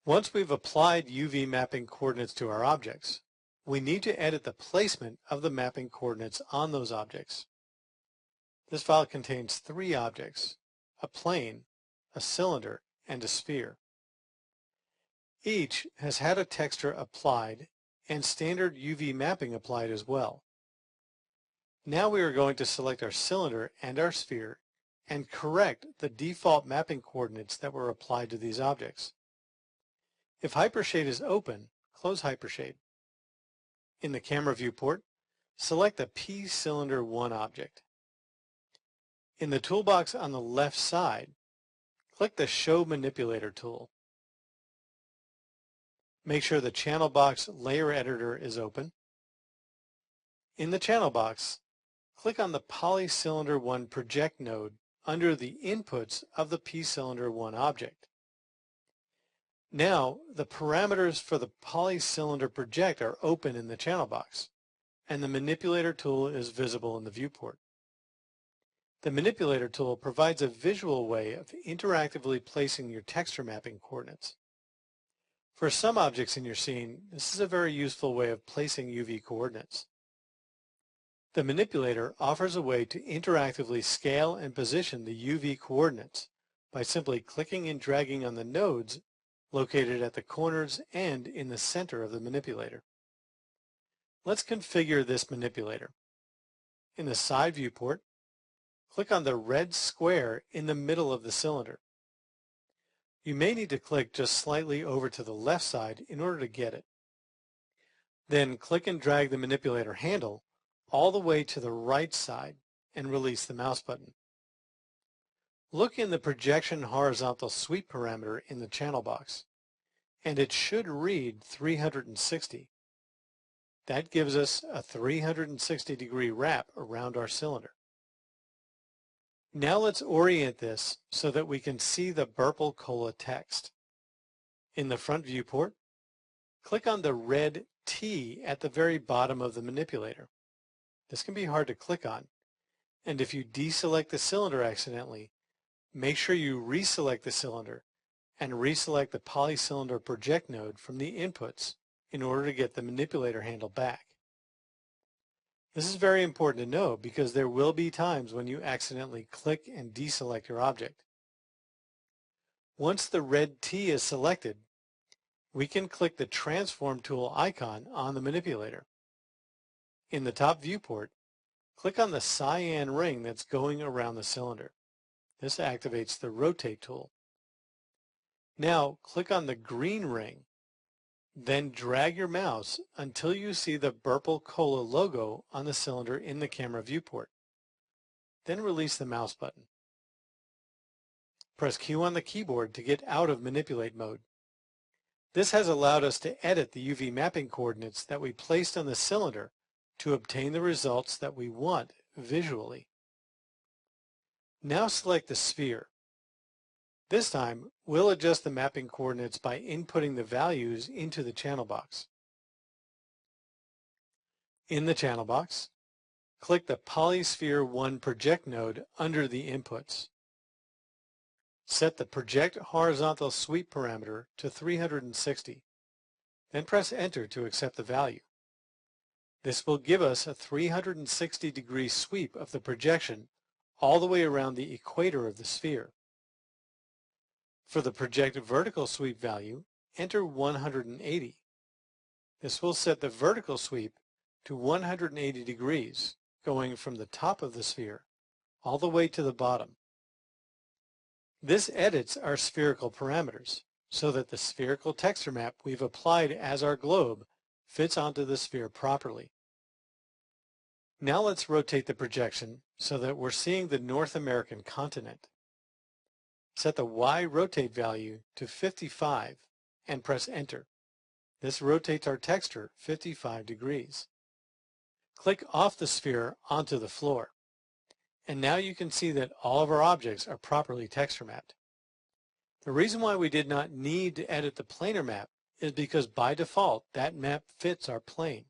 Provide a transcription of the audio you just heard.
Once we've applied UV mapping coordinates to our objects, we need to edit the placement of the mapping coordinates on those objects. This file contains 3 objects: a plane, a cylinder, and a sphere. Each has had a texture applied and standard UV mapping applied as well. Now we are going to select our cylinder and our sphere and correct the default mapping coordinates that were applied to these objects. If Hypershade is open, close Hypershade. In the camera viewport, select the P-Cylinder 1 object. In the toolbox on the left side, click the Show Manipulator tool. Make sure the Channel Box Layer Editor is open. In the Channel Box, click on the Polycylinder 1 Project node under the Inputs of the P-Cylinder 1 object. Now, the parameters for the Polycylinder Project are open in the Channel Box, and the Manipulator tool is visible in the viewport. The Manipulator tool provides a visual way of interactively placing your texture mapping coordinates. For some objects in your scene, this is a very useful way of placing UV coordinates. The manipulator offers a way to interactively scale and position the UV coordinates by simply clicking and dragging on the nodes located at the corners and in the center of the manipulator. Let's configure this manipulator. In the side viewport, click on the red square in the middle of the cylinder. You may need to click just slightly over to the left side in order to get it. Then click and drag the manipulator handle all the way to the right side and release the mouse button. Look in the projection horizontal sweep parameter in the channel box, and it should read 360. That gives us a 360-degree wrap around our cylinder. Now let's orient this so that we can see the Burple Cola text. In the front viewport, click on the red T at the very bottom of the manipulator. This can be hard to click on, and if you deselect the cylinder accidentally, make sure you reselect the cylinder and reselect the Polycylinder Project node from the inputs in order to get the manipulator handle back. This is very important to know because there will be times when you accidentally click and deselect your object. Once the red T is selected, we can click the Transform tool icon on the manipulator. In the top viewport, click on the cyan ring that's going around the cylinder. This activates the Rotate tool. Now click on the green ring, then drag your mouse until you see the Burple Cola logo on the cylinder in the camera viewport. Then release the mouse button. Press Q on the keyboard to get out of manipulate mode. This has allowed us to edit the UV mapping coordinates that we placed on the cylinder to obtain the results that we want visually. Now select the sphere. This time, we'll adjust the mapping coordinates by inputting the values into the channel box. In the channel box, click the Polysphere 1 Project node under the inputs. Set the Project Horizontal Sweep parameter to 360. Then press Enter to accept the value. This will give us a 360-degree sweep of the projection all the way around the equator of the sphere. For the projected vertical sweep value, enter 180. This will set the vertical sweep to 180 degrees, going from the top of the sphere all the way to the bottom. This edits our spherical parameters so that the spherical texture map we've applied as our globe fits onto the sphere properly. Now let's rotate the projection so that we're seeing the North American continent. Set the Y rotate value to 55 and press Enter. This rotates our texture 55 degrees. Click off the sphere onto the floor. And now you can see that all of our objects are properly texture mapped. The reason why we did not need to edit the planar map is because by default that map fits our plane.